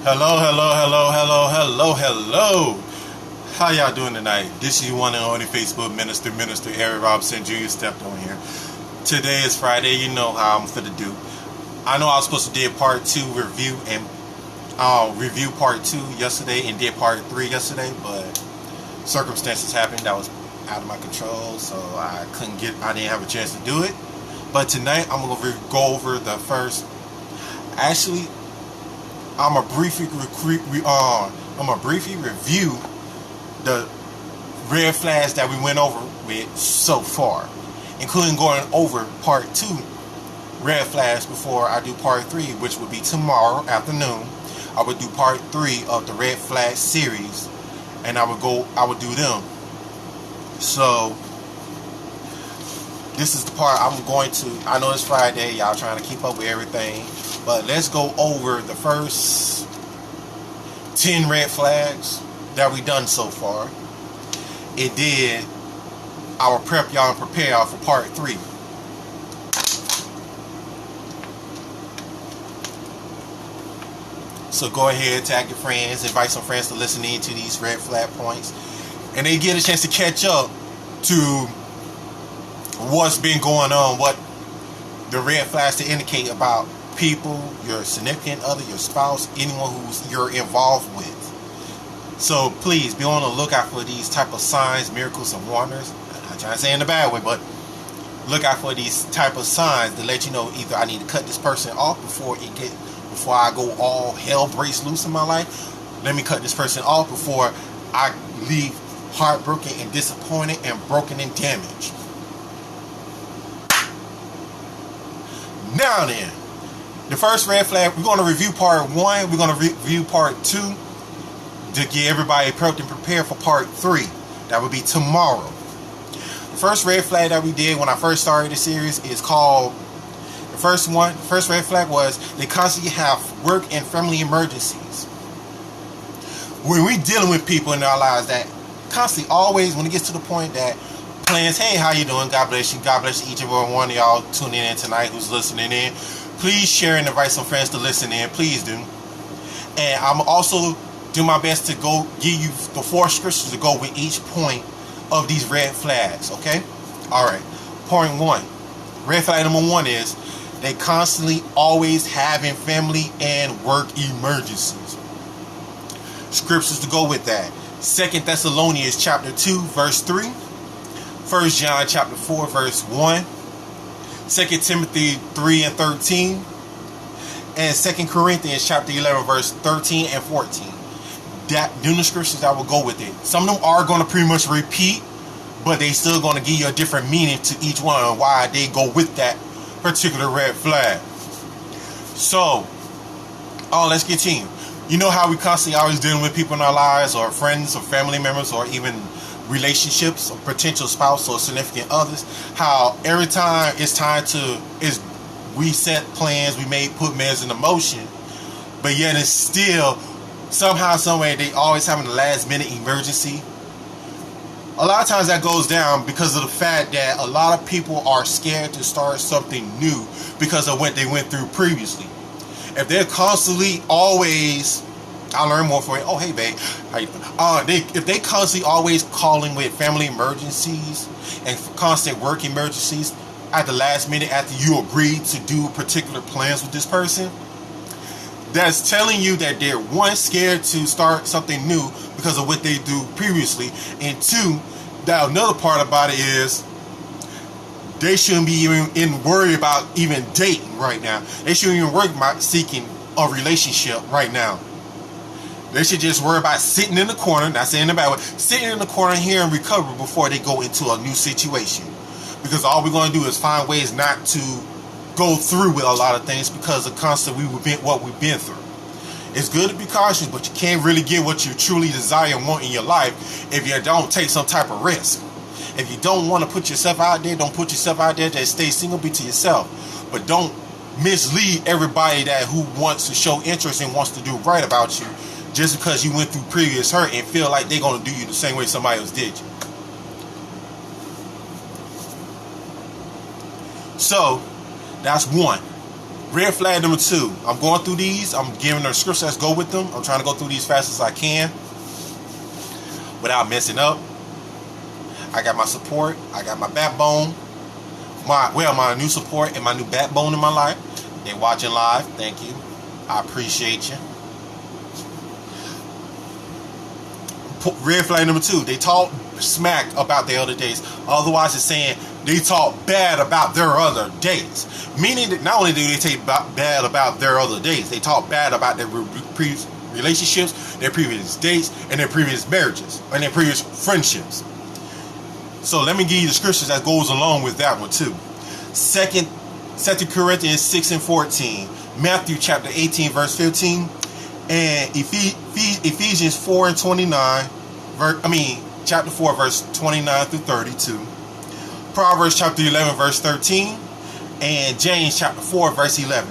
Hello, hello, hello, hello, hello, hello. How y'all doing tonight? This is your one and only Facebook Minister Eric Robinson Jr. stepped on here. Today is Friday. You know how I'm finna do. I know I was supposed to do part 2 review and review part 2 yesterday and did part 3 yesterday, but circumstances happened that was out of my control, so I didn't have a chance to do it. But tonight I'm gonna go over the first. Actually, I'm gonna briefly review the red flags that we went over with so far, including going over part 2 red flags before I do part 3, which would be tomorrow afternoon. I would do part 3 of the red flag series, and I would do them. So this is the part I'm going to. I know it's Friday, y'all trying to keep up with everything, but let's go over the first 10 red flags that we done so far. It did. I will prep y'all and prepare y'all for part 3. So go ahead, tag your friends, invite some friends to listen in to these red flag points, and they get a chance to catch up to what's been going on, what the red flags to indicate about people, your significant other, your spouse, anyone who's you're involved with. So please be on the lookout for these type of signs, miracles, and wonders. I'm not trying to say in a bad way, but look out for these type of signs to let you know either I need to cut this person off before I go all hell breaks loose in my life. Let me cut this person off before I leave heartbroken and disappointed and broken and damaged. Now then, the first red flag, we're going to review part 1, we're going to review part 2 to get everybody prepped and prepared for part 3. That would be tomorrow. The first red flag that we did when I first started the series is called, the first red flag was they constantly have work and family emergencies. When we're dealing with people in our lives that constantly always, when it gets to the point that plans, hey, how you doing? God bless you. God bless each and every one of y'all tuning in tonight who's listening in. Please share and invite some friends to listen in. Please do. And I'm also do my best to go give you the 4 scriptures to go with each point of these red flags. Okay? Alright. Point 1. Red flag number 1 is they constantly always having family and work emergencies. Scriptures to go with that. 2 Thessalonians chapter 2 verse 3. 1 John chapter 4 verse 1. 2 Timothy 3 and 13. And 2 Corinthians chapter 11 verse 13 and 14. Them the scriptures that will go with it. Some of them are going to pretty much repeat, but they still going to give you a different meaning to each one and why they go with that particular red flag. So, let's continue. You know how we constantly always dealing with people in our lives, or friends or family members, or even relationships or potential spouse or significant others, how every time it's time to we set plans, we may put plans into motion, but yet it's still somehow, someway they always having a last minute emergency. A lot of times that goes down because of the fact that a lot of people are scared to start something new because of what they went through previously. If they're constantly always, I learn more from it. Oh, hey, babe. How you doing? If they constantly always calling with family emergencies and constant work emergencies at the last minute after you agreed to do particular plans with this person, that's telling you that they're, 1, scared to start something new because of what they do previously, and 2, that another part about it is they shouldn't be even worried about even dating right now. They shouldn't even worry about seeking a relationship right now. They should just worry about sitting in the corner, not saying the bad way, sitting in the corner here and recover before they go into a new situation. Because all we're going to do is find ways not to go through with a lot of things because of constantly what we've been through. It's good to be cautious, but you can't really get what you truly desire and want in your life if you don't take some type of risk. If you don't want to put yourself out there, don't put yourself out there. Just stay single, be to yourself. But don't mislead everybody who wants to show interest and wants to do right about you just because you went through previous hurt and feel like they're going to do you the same way somebody else did you. So, that's 1. Red flag number 2. I'm going through these. I'm giving the scriptures that go with them. I'm trying to go through these fast as I can without messing up. I got my support. I got my backbone. My new support and my new backbone in my life. They watching live. Thank you. I appreciate you. Red flag number 2. They talk smack about their other days. Otherwise, it's saying they talk bad about their other days. Meaning that not only do they talk bad about their other days, they talk bad about their previous relationships, their previous dates, and their previous marriages, and their previous friendships. So let me give you the scriptures that goes along with that one too. 2 Corinthians 6 and 14, Matthew chapter 18 verse 15, and Ephesians 4 and 29, chapter 4 verse 29 through 32, Proverbs chapter 11 verse 13, and James chapter 4 verse 11.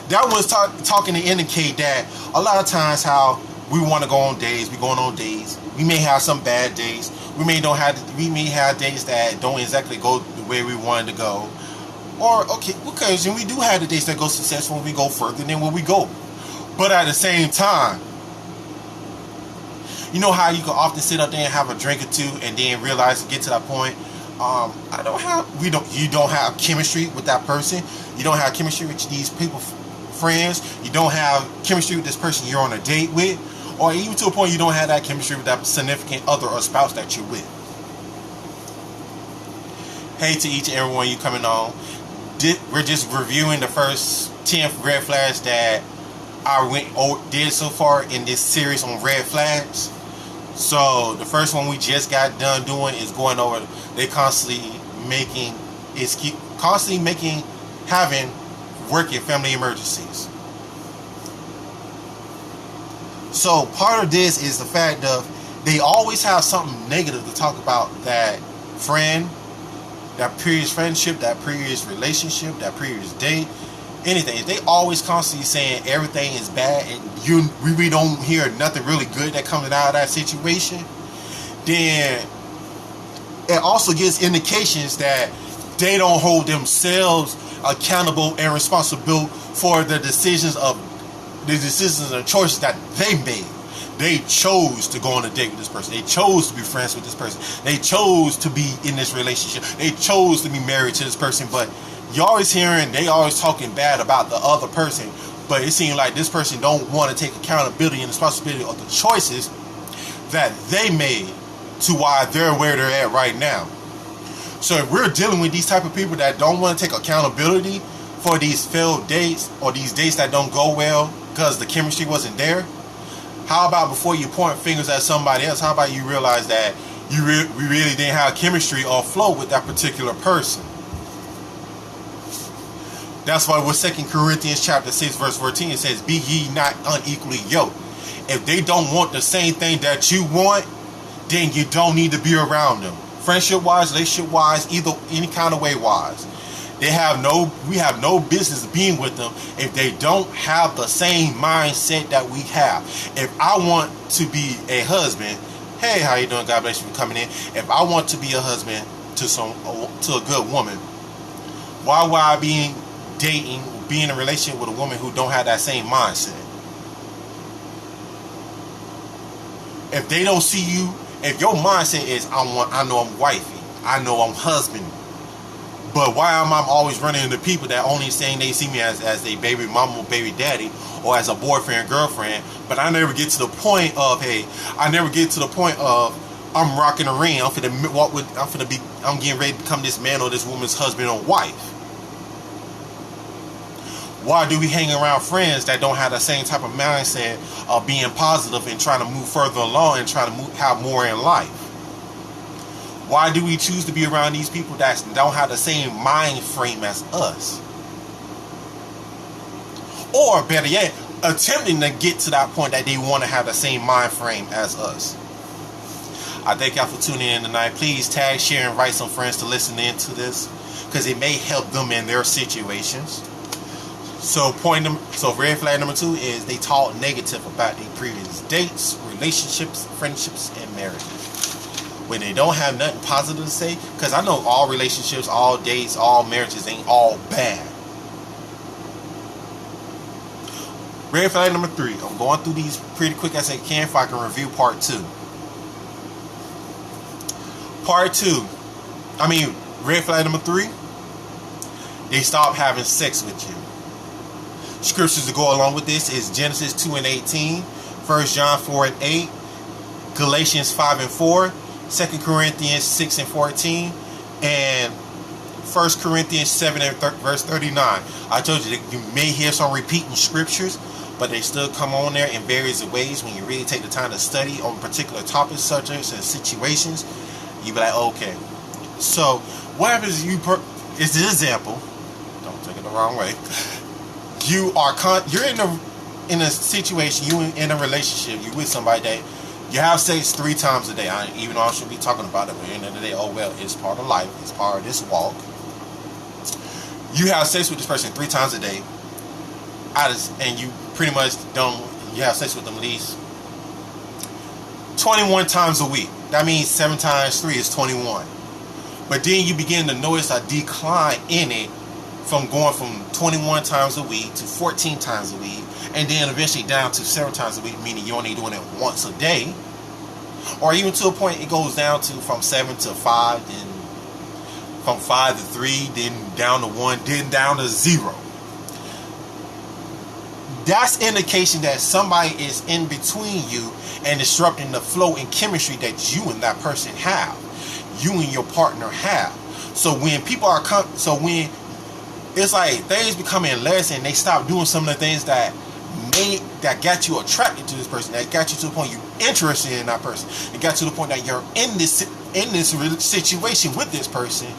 That was talking to indicate that a lot of times how we want to go on days, we going on days. We may have some bad days. We may have days that don't exactly go the way we wanted to go. Or because we do have the days that go successful, we go further than where we go. But at the same time, you know how you can often sit up there and have a drink or two and then realize and get to that point, you don't have chemistry with that person. You don't have chemistry with these people, friends. You don't have chemistry with this person you're on a date with, or even to a point you don't have that chemistry with that significant other or spouse that you're with. Hey to each and every one of you coming on. We're just reviewing the first 10 red flags that I did so far in this series on red flags. So the first one we just got done doing is going over. They constantly having working family emergencies. So part of this is the fact of they always have something negative to talk about that friend, that previous friendship, that previous relationship, that previous date, anything. If they always constantly saying everything is bad and we really don't hear nothing really good that comes out of that situation, then it also gives indications that they don't hold themselves accountable and responsible for the decisions and choices that they made. They chose to go on a date with this person. They chose to be friends with this person. They chose to be in this relationship. They chose to be married to this person. But you're always hearing they always talking bad about the other person. But it seems like this person don't want to take accountability and responsibility of the choices that they made to why they're where they're at right now. So if we're dealing with these type of people that don't want to take accountability for these failed dates or these dates that don't go well because the chemistry wasn't there, how about before you point fingers at somebody else, how about you realize that we really didn't have chemistry or flow with that particular person? That's why with 2 Corinthians chapter 6 verse 14 it says, be ye not unequally yoked. If they don't want the same thing that you want, then you don't need to be around them. Friendship wise, relationship wise, any kind of way wise. We have no business being with them if they don't have the same mindset that we have. If I want to be a husband, hey, how you doing? God bless you for coming in. If I want to be a husband to a good woman, why would I be in a relationship with a woman who don't have that same mindset? If they don't see you, if your mindset is I know I'm wifey, I know I'm husband, but why am I always running into people that only saying they see me as a baby mama or baby daddy or as a boyfriend, girlfriend, but I never get to the point of I'm rocking a ring, I'm getting ready to become this man or this woman's husband or wife. Why do we hang around friends that don't have the same type of mindset of being positive and trying to move further along and trying to have more in life? Why do we choose to be around these people that don't have the same mind frame as us? Or better yet, attempting to get to that point that they want to have the same mind frame as us. I thank y'all for tuning in tonight. Please tag, share, and invite some friends to listen in to this because it may help them in their situations. So red flag number 2 is they talk negative about their previous dates, relationships, friendships, and marriages. When they don't have nothing positive to say, because I know all relationships, all dates, all marriages ain't all bad. Red flag number 3. I'm going through these pretty quick as I can if I can review part 2. Part 2. Red flag number 3. They stop having sex with you. Scriptures to go along with this is Genesis 2:18, 1 John 4:8, Galatians 5:4, 2 Corinthians 6:14, and 1 Corinthians 7 and verse 39. I told you that you may hear some repeating scriptures, but they still come on there in various ways. When you really take the time to study on particular topics, subjects, and situations, you be like, okay. So what happens? It's an example. Don't take it the wrong way. You're in a situation. You in a relationship. You with somebody that you have sex 3 times a day. Even though I should be talking about it, but at the end of the day, oh well, it's part of life. It's part of this walk. You have sex with this person 3 times a day, and you pretty much you have sex with them at least 21 times a week. That means 7 times 3 is 21. But then you begin to notice a decline in it from going from 21 times a week to 14 times a week, and then eventually down to 7 times a week, meaning you're only doing it once a day. Or even to a point it goes down to from 7 to 5, then from 5 to 3, then down to 1, then down to 0. That's indication that somebody is in between you and disrupting the flow and chemistry that you and that person have, you and your partner have. So when people are when it's like things becoming less and they stop doing some of the things that got you attracted to this person, that got you to the point you're interested in that person, it got to the point that you're in this situation with this person,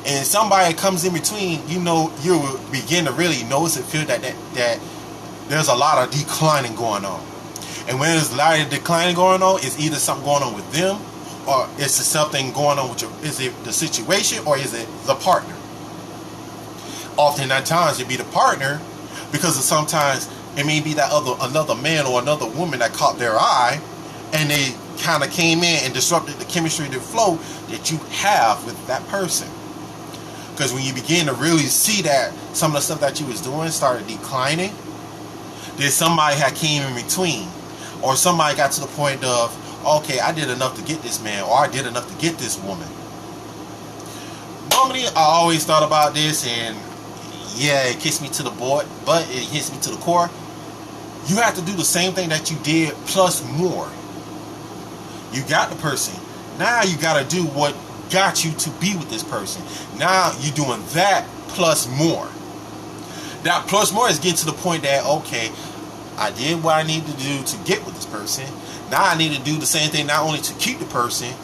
and somebody comes in between, you will begin to really notice and feel that there's a lot of declining going on. And when there's a lot of declining going on, it's either something going on with them, or it's something going on with is it the situation, or is it the partner? Often at times it be the partner, because sometimes it may be that another man or another woman that caught their eye, and they kind of came in and disrupted the chemistry, the flow that you have with that person. Because when you begin to really see that some of the stuff that you was doing started declining, then somebody had came in between, or somebody got to the point of, okay, I did enough to get this man, or I did enough to get this woman. Normally, I always thought about this, and yeah, it kicks me to the board, but it hits me to the core. You have to do the same thing that you did plus more. You got the person. Now you got to do what got you to be with this person. Now you're doing that plus more. That plus more is getting to the point that, okay, I did what I need to do to get with this person. Now I need to do the same thing not only to keep the person.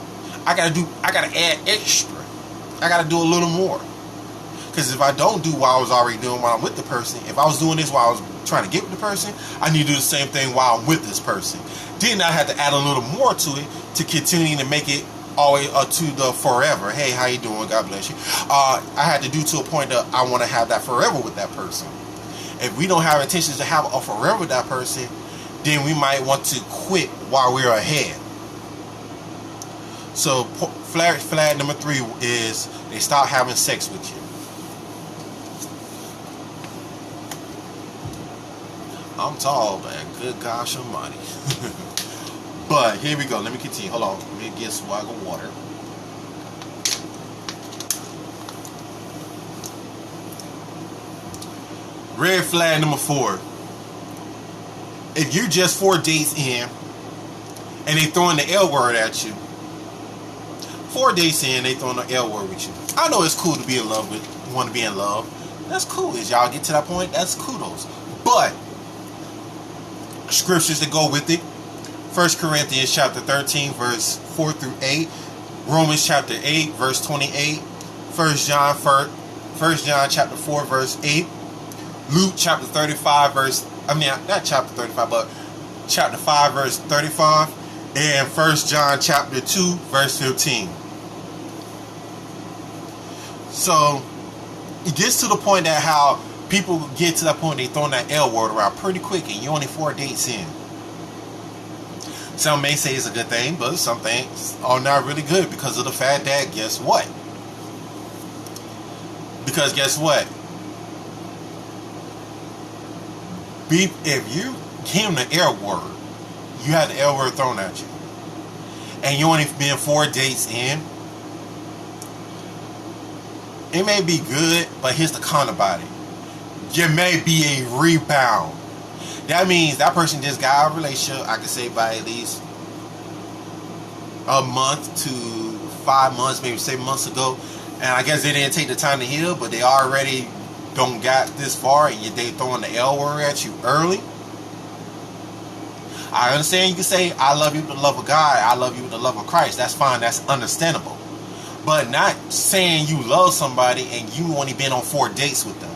I gotta add extra. I gotta do a little more. Because if I don't do what I was already doing while I'm with the person, if I was doing this while I was trying to get with the person, I need to do the same thing while I'm with this person. Then I had to add a little more to it to continue to make it all the way to the forever. Hey, how you doing? God bless you. I had to do to a point that I want to have that forever with that person. If we don't have intentions to have a forever with that person, then we might want to quit while we're ahead. So flag number 3 is they stop having sex with you. I'm tall, man. Good gosh almighty. But here we go. Let me continue. Hold on. Let me get a swag of water. Red flag number 4. If you're just 4 dates in and they throwing the L word at you, 4 dates in, they throwing the L word with you. I know it's cool to be in love with, you want to be in love. That's cool. As y'all get to that point, that's kudos. But scriptures that go with it: 1 Corinthians chapter 13 verse 4 through 8, Romans chapter 8 verse 28, 1 John chapter 4 verse 8, Luke chapter 35 verse, not chapter 35, but chapter 5 verse 35, and 1 John chapter 2 verse 15. So it gets to the point that how people get to that point, they throwing that L word around pretty quick, and you're only 4 dates in. Some may say it's a good thing, but some things are not really good because of the fact that, guess what? If you give him the L word, you had the L word thrown at you, and you only been 4 dates in, it may be good, but here's the con about it. You may be a rebound. That means that person just got out of a relationship, I could say by at least a month to 5 months, maybe 7 months ago. And I guess they didn't take the time to heal, but they already don't got this far, and they throwing the L word at you early. I understand you can say, I love you with the love of God, I love you with the love of Christ. That's fine, that's understandable. But not saying you love somebody and you only been on 4 dates with them.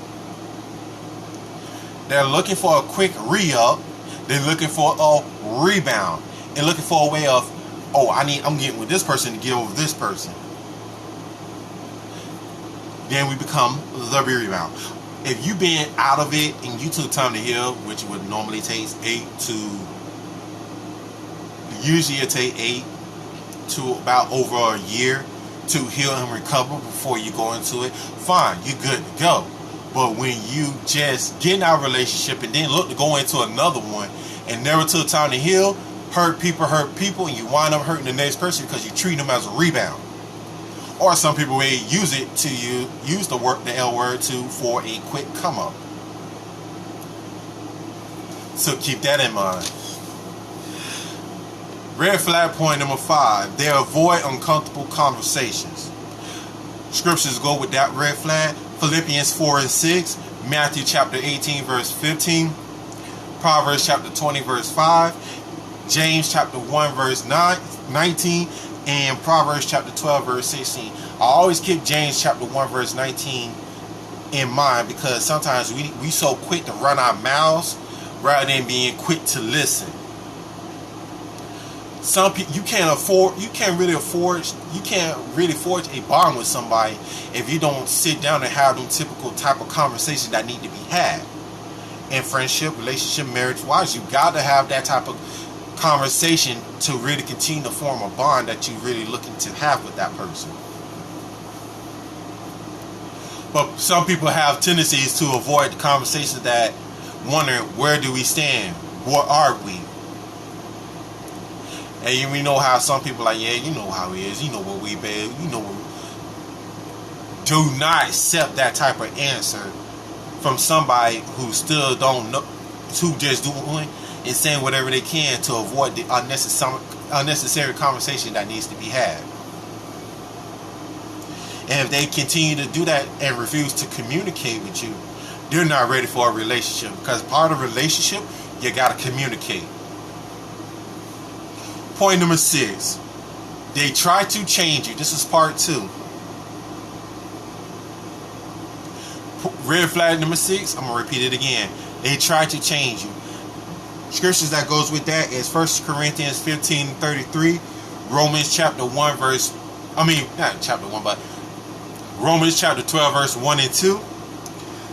They're looking for a quick re-up. They're looking for a rebound. And looking for a way of, oh, I'm getting with this person to get over this person. Then we become the rebound. If you've been out of it and you took time to heal, which would normally take usually it take 8 to about over a year to heal and recover before you go into it, fine, you're good to go. But when you just get in our relationship and then look to go into another one and never took time to heal, hurt people, and you wind up hurting the next person because you treat them as a rebound. Or some people may use the L word for a quick come up. So keep that in mind. Red flag point number 5. They avoid uncomfortable conversations. Scriptures go with that red flag. Philippians 4 and 6. Matthew chapter 18 verse 15. Proverbs chapter 20 verse 5. James chapter 1 verse 19. And Proverbs chapter 12 verse 16. I always keep James chapter 1 verse 19 in mind, because sometimes we so quick to run our mouths rather than being quick to listen. Some people you can't really forge a bond with somebody if you don't sit down and have them typical type of conversations that need to be had. In friendship, relationship, marriage wise, you got to have that type of conversation to really continue to form a bond that you're really looking to have with that person. But some people have tendencies to avoid the conversations that wonder, where do we stand? What are we? And we know how some people are like, yeah, you know how it is. You know what we been. You know what. Do not accept that type of answer from somebody who still don't know, who just doing and saying whatever they can to avoid the unnecessary conversation that needs to be had. And if they continue to do that and refuse to communicate with you, they're not ready for a relationship. Because part of a relationship, you got to communicate. Point number 6. They try to change you. This is part 2. Red flag number 6. I'm going to repeat it again. They try to change you. Scriptures that goes with that is 1 Corinthians 15:33. Romans chapter 1 verse... not chapter 1, but Romans chapter 12 verse 1 and 2.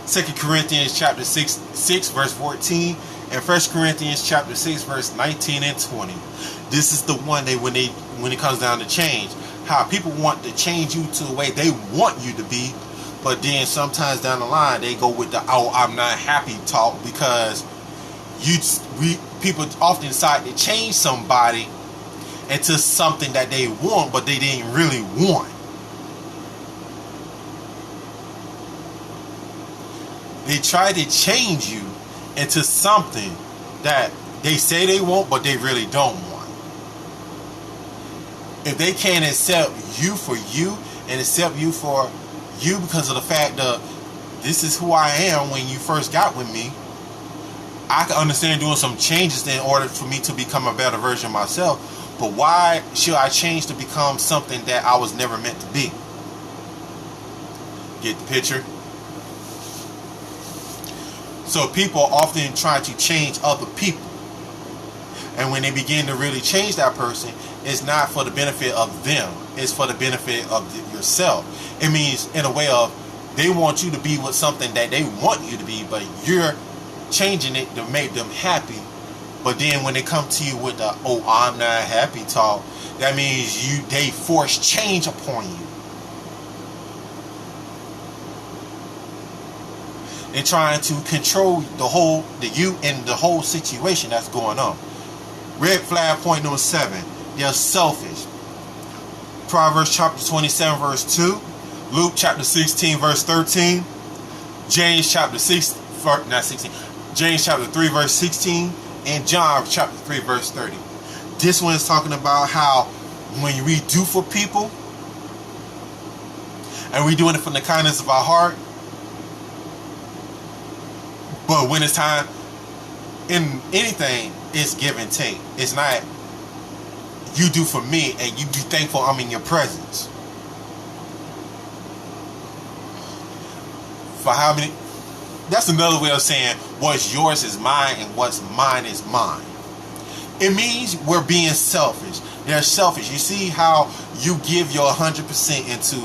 2 Corinthians chapter 6 verse 14. And 1 Corinthians chapter 6 verse 19 and 20. This is the one when it comes down to change. How people want to change you to the way they want you to be, but then sometimes down the line they go with the I'm not happy talk, because people often decide to change somebody into something that they want, but they didn't really want. They try to change you into something that they say they want, but they really don't want. If they can't accept you for you and accept you for you because of the fact that this is who I am when you first got with me, I can understand doing some changes in order for me to become a better version of myself. But why should I change to become something that I was never meant to be? Get the picture? So people often try to change other people. And when they begin to really change that person, it's not for the benefit of them. It's for the benefit of yourself. It means in a way of they want you to be with something that they want you to be, but you're changing it to make them happy. But then when they come to you with the I'm not happy talk, that means they force change upon you. They're trying to control you and the whole situation that's going on. Red flag point number 7. They're selfish. Proverbs chapter 27 verse 2. Luke chapter 16 verse 13. James chapter 3 verse 16. And John chapter 3 verse 30. This one is talking about how when we do for people, and we're doing it from the kindness of our heart, but when it's time in anything, it's give and take. It's not you do for me and you be thankful I'm in your presence. For how many? That's another way of saying what's yours is mine and what's mine is mine. It means we're being selfish. They're selfish. You see how you give your 100% into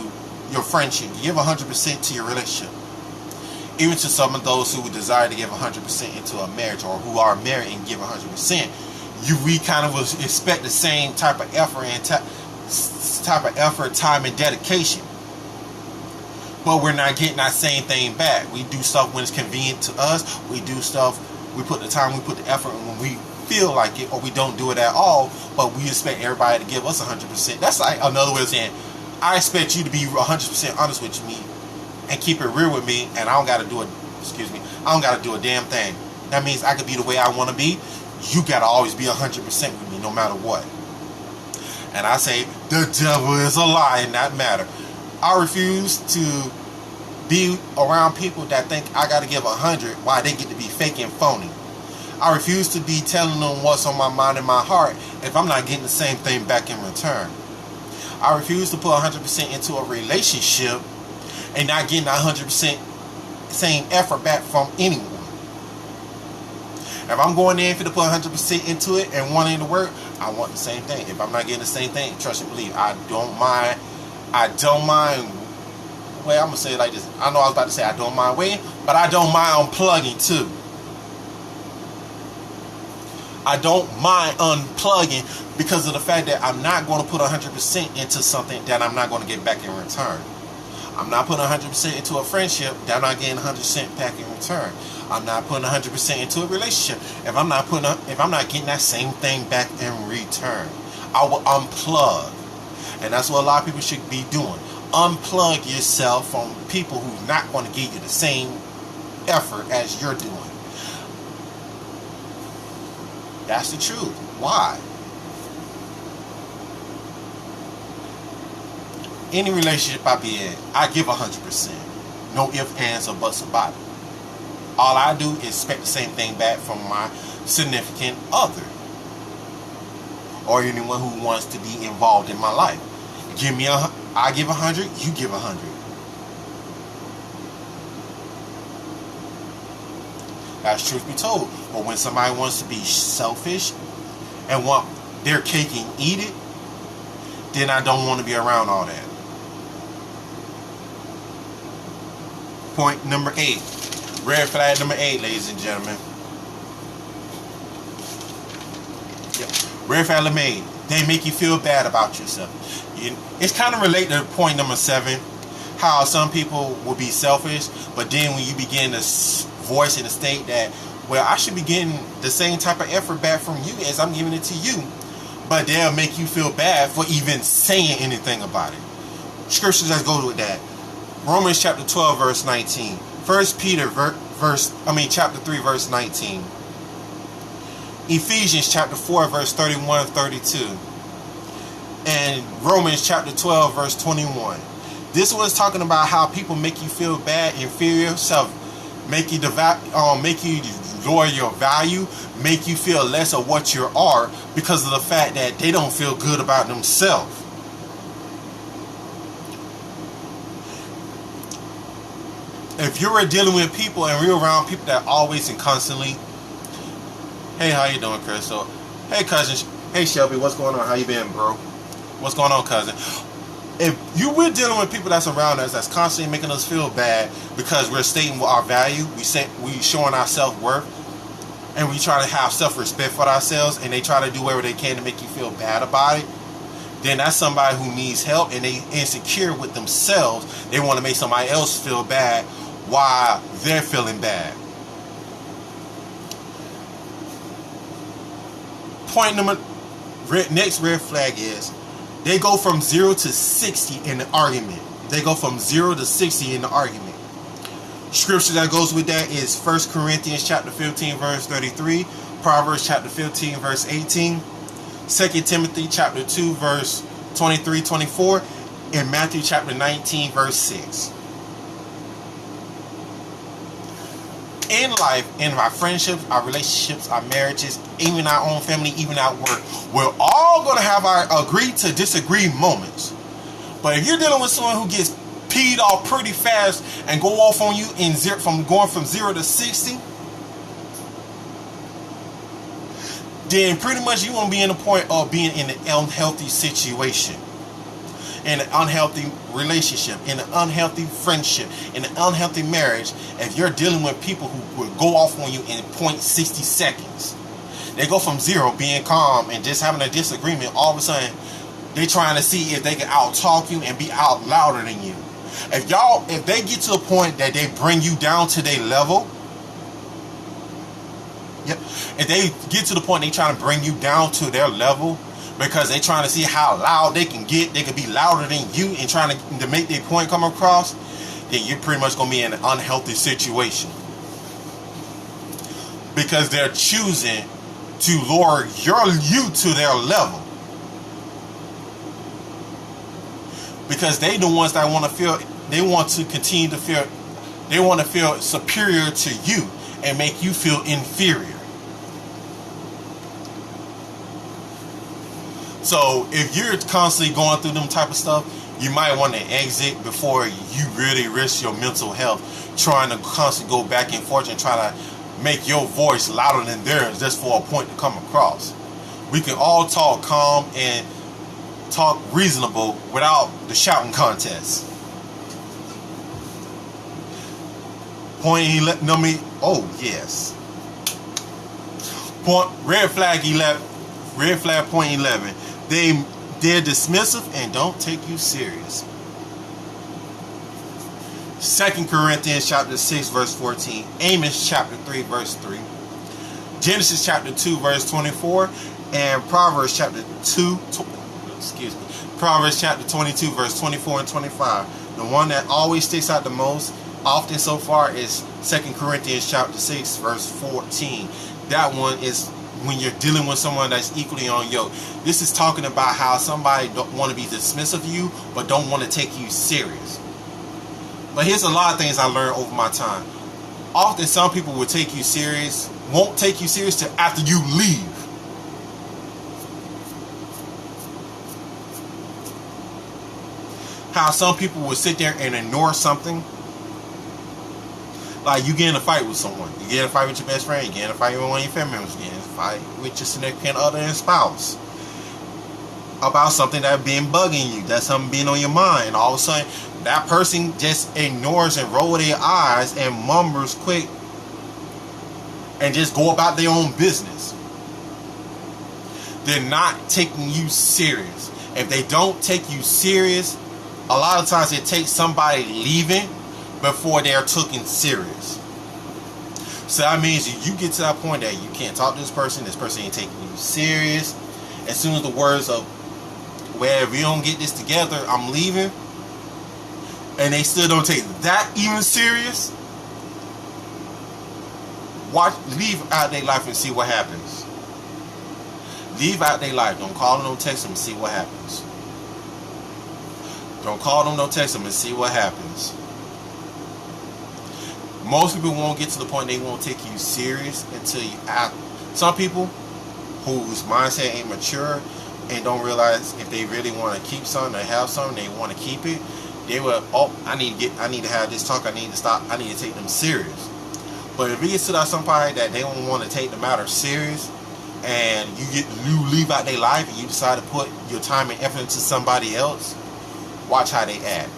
your friendship. You give 100% to your relationship. Even to some of those who desire to give 100% into a marriage, or who are married and give 100%, we kind of expect the same type of effort and time and dedication. But we're not getting that same thing back. We do stuff when it's convenient to us. We do stuff, we put the time, we put the effort when we feel like it, or we don't do it at all, but we expect everybody to give us 100%. That's like another way of saying, I expect you to be 100% honest with me and keep it real with me, and I don't got to do a damn thing. That means I could be the way I want to be. You got to always be 100% with me no matter what. And I say, the devil is a lie in that matter. I refuse to be around people that think I got to give 100 while they get to be fake and phony. I refuse to be telling them what's on my mind and my heart if I'm not getting the same thing back in return. I refuse to put 100% into a relationship and not getting 100% same effort back from anyone. If I'm going in for to put 100% into it and wanting to work, I want the same thing. If I'm not getting the same thing, trust and believe, I don't mind. Well, I'm going to say it like this. I know I was about to say I don't mind waiting, but I don't mind unplugging too. I don't mind unplugging because of the fact that I'm not going to put 100% into something that I'm not going to get back in return. I'm not putting 100% into a friendship that I'm not getting 100% back in return. I'm not putting 100% into a relationship if I'm not getting that same thing back in return. I will unplug. And that's what a lot of people should be doing. Unplug yourself from people who's not going to give you the same effort as you're doing. That's the truth. Why? Any relationship I be in, I give 100%. No ifs, ands, or buts about it. All I do is expect the same thing back from my significant other, or anyone who wants to be involved in my life. I give 100, you give 100. That's truth be told. But when somebody wants to be selfish and want their cake and eat it, then I don't want to be around all that. Point number 8. Red flag number 8, ladies and gentlemen. Yep. Red flag number 8. They make you feel bad about yourself. It's kind of related to point number 7. How some people will be selfish, but then when you begin to voice in the state that, well, I should be getting the same type of effort back from you as I'm giving it to you, but they'll make you feel bad for even saying anything about it. Scriptures that go with that. Romans chapter 12 verse 19. 1 Peter chapter 3 verse 19. Ephesians chapter 4 verse 31 and 32. And Romans chapter 12 verse 21. This one is talking about how people make you feel bad, inferior yourself, make you lower your value, make you feel less of what you are because of the fact that they don't feel good about themselves. If you're dealing with people and you're around people that always and constantly, hey, how you doing, Chris? So, hey, cousin. Hey, Shelby, what's going on? How you been, bro? What's going on, cousin? If we're dealing with people that's around us that's constantly making us feel bad because we're stating our value, we showing our self-worth, and we try to have self-respect for ourselves, and they try to do whatever they can to make you feel bad about it, then that's somebody who needs help and they insecure with themselves. They want to make somebody else feel bad why they're feeling bad. Next red flag is they go from 0 to 60 in the argument. They go from 0 to 60 in the argument. Scripture that goes with that is 1 Corinthians chapter 15 verse 33, Proverbs chapter 15 verse 18, 2 Timothy chapter 2 verse 23-24, and Matthew chapter 19 verse 6. In life, in our friendships, our relationships, our marriages, even our own family, even at work, we're all going to have our agree to disagree moments. But if you're dealing with someone who gets peed off pretty fast and go off on you in from going from 0 to 60, then pretty much you won't be in the point of being in an unhealthy situation, in an unhealthy relationship, in an unhealthy friendship, in an unhealthy marriage. If you're dealing with people who will go off on you in 0.60 seconds, they go from 0 being calm and just having a disagreement, all of a sudden they're trying to see if they can out talk you and be out louder than you. If they get to a point that they bring you down to their level, if they get to the point they trying to bring you down to their level because they trying to see how loud they can get, they can be louder than you and trying to make their point come across, then you're pretty much going to be in an unhealthy situation. Because they're choosing to lower you to their level. Because they the ones that want to feel, they want to continue to feel, they want to feel superior to you and make you feel inferior. So if you're constantly going through them type of stuff, you might want to exit before you really risk your mental health trying to constantly go back and forth and try to make your voice louder than theirs just for a point to come across. We can all talk calm and talk reasonable without the shouting contest. Point 11, no me. Oh yes. Red flag 11. Red flag point 11. They're dismissive and don't take you serious. 2 Corinthians chapter 6 verse 14. Amos chapter 3 verse 3. Genesis chapter 2 verse 24. And Proverbs chapter 2. Proverbs chapter 22 verse 24 and 25. The one that always sticks out the most often so far is 2 Corinthians chapter 6 verse 14. That one is when you're dealing with someone that's equally on yoke. This is talking about how somebody don't want to be dismissive of you but don't want to take you serious. But here's a lot of things I learned over my time. Often some people will take you serious, won't take you serious till after you leave. How some people will sit there and ignore something. Like you get in a fight with someone. You get in a fight with your best friend. You get in a fight with one of your family members. You get in a fight with your significant other and spouse. About something that's been bugging you. That's something being on your mind. And all of a sudden, that person just ignores and rolls their eyes and mumbles quick. And just go about their own business. They're not taking you serious. If they don't take you serious, a lot of times it takes somebody leaving before they're taken serious. So that means if you get to that point that you can't talk to this person ain't taking you serious. As soon as the words of, well, if we don't get this together, I'm leaving, and they still don't take that even serious, leave out their life and see what happens. Leave out their life. Don't call them, don't text them and see what happens. Don't call them, don't text them and see what happens. Most people won't get to the point they won't take you serious until you act. Some people whose mindset ain't mature and don't realize if they really want to keep something or have something, they want to keep it, they will, I need to have this talk, I need to stop, I need to take them serious. But if it gets to that somebody that they don't want to take the matter serious, and you leave out their life and you decide to put your time and effort into somebody else, watch how they act.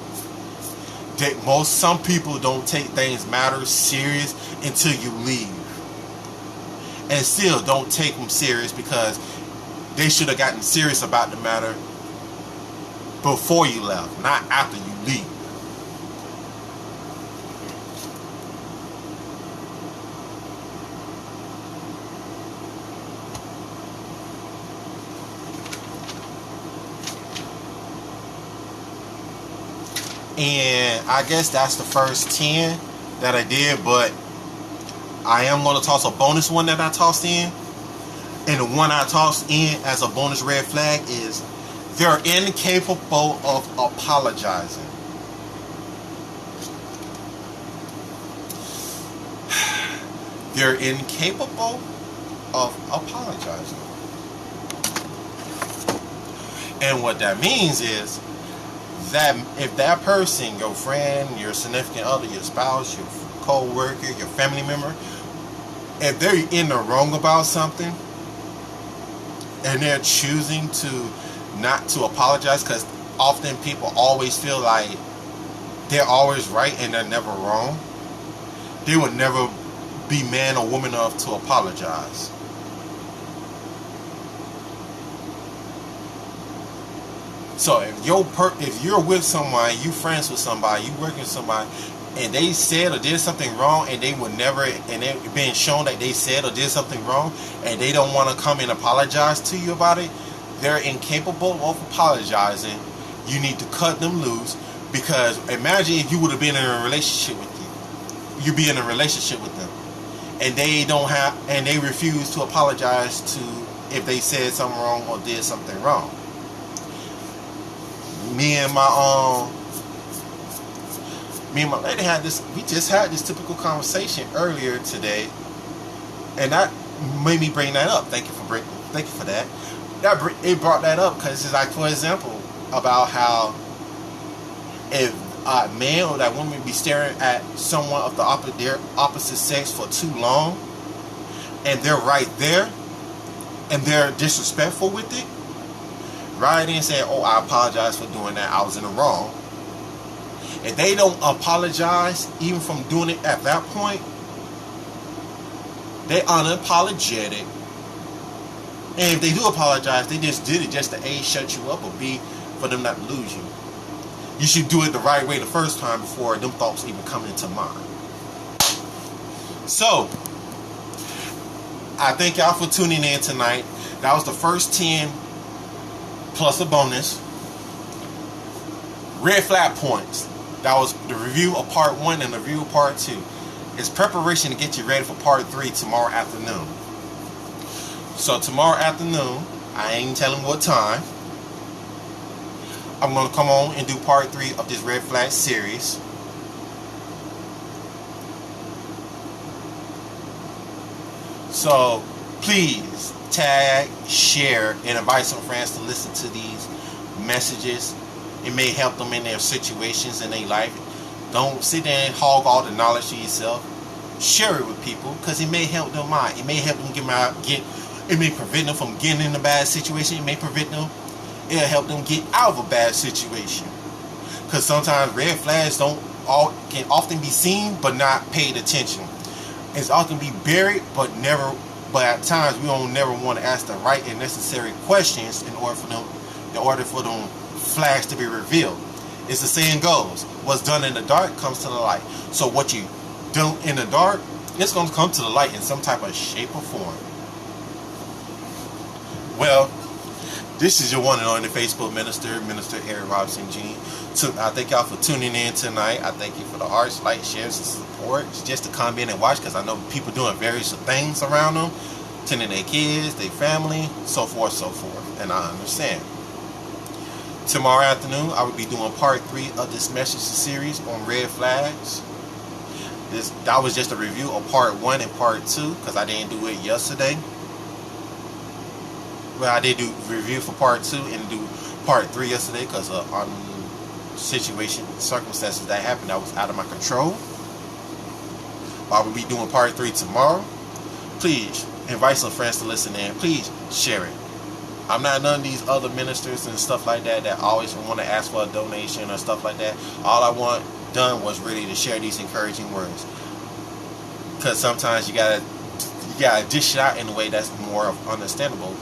Some people don't take things matter serious until you leave. And still don't take them serious because they should have gotten serious about the matter before you left, not after you leave. And I guess that's the first 10 that I did, but I am going to toss a bonus one that I tossed in. And the one I tossed in as a bonus red flag is they're incapable of apologizing. They're incapable of apologizing. And what that means is that if that person, your friend, your significant other, your spouse, your co-worker, your family member, if they're in the wrong about something and they're choosing to not to apologize, because often people always feel like they're always right and they're never wrong, they would never be man or woman enough to apologize. So if you're with somebody, you friends with somebody, you working with somebody, and they said or did something wrong, and they would never, and they've been shown that they said or did something wrong, and they don't want to come and apologize to you about it, they're incapable of apologizing. You need to cut them loose, because imagine if you would have been in a relationship with you. You be in a relationship with them, and they refuse to apologize to if they said something wrong or did something wrong. Me and my lady just had this typical conversation earlier today, and that made me bring that up. Thank you for that. It brought that up because it's like, for example, about how if a man or that woman be staring at someone of their opposite sex for too long, and they're right there, and they're disrespectful with it, right in saying, "Oh, I apologize for doing that. I was in the wrong." If they don't apologize, even from doing it at that point, they unapologetic. And if they do apologize, they just did it just to A, shut you up, or B, for them not to lose you. You should do it the right way the first time before them thoughts even come into mind. So, I thank y'all for tuning in tonight. That was the first 10 plus a bonus. Red flag points. That was the review of part 1 and the review of part 2. It's preparation to get you ready for part 3 tomorrow afternoon. So tomorrow afternoon, I ain't telling what time, I'm going to come on and do part 3 of this red flag series. So please tag, share, and invite some friends to listen to these messages. It may help them in their situations in their life. Don't sit there and hog all the knowledge to yourself. Share it with people, because it may help them out. It may help them it may prevent them from getting in a bad situation. It'll help them get out of a bad situation. Because sometimes red flags can often be seen but not paid attention. It's often be buried but at times we don't never want to ask the right and necessary questions in order for them flags to be revealed. It's the saying goes, what's done in the dark comes to the light. So what you do in the dark, it's going to come to the light in some type of shape or form. Well, this is your one and only Facebook minister, Minister Eric Robinson Jr. I thank y'all for tuning in tonight. I thank you for the hearts, likes, shares, and support. It's just to come in and watch, because I know people doing various things around them, tending their kids, their family, so forth, and I understand. Tomorrow afternoon, I will be doing part 3 of this message series on red flags. That was just a review of part 1 and part 2, because I didn't do it yesterday. Well, I did do review for part 2 and do part 3 yesterday because of circumstances that happened that was out of my control. I will be doing part 3 tomorrow. Please invite some friends to listen in. Please share it. I'm not none of these other ministers and stuff like that always want to ask for a donation or stuff like that. All I want done was really to share these encouraging words. Because sometimes you gotta dish it out in a way that's more understandable.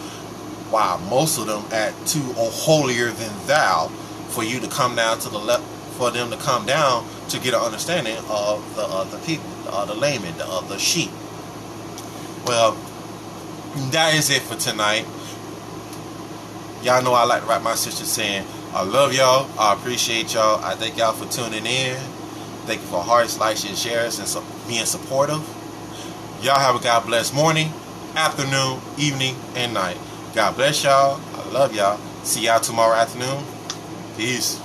While most of them add to or holier than thou, for you to come down to the left, for them to come down to get an understanding of the other people, the other laymen, the other sheep. Well, that is it for tonight. Y'all know I like to write my sister saying, I love y'all. I appreciate y'all. I thank y'all for tuning in. Thank you for hearts, likes, and shares, and being supportive. Y'all have a God bless morning, afternoon, evening, and night. God bless y'all. I love y'all. See y'all tomorrow afternoon. Peace.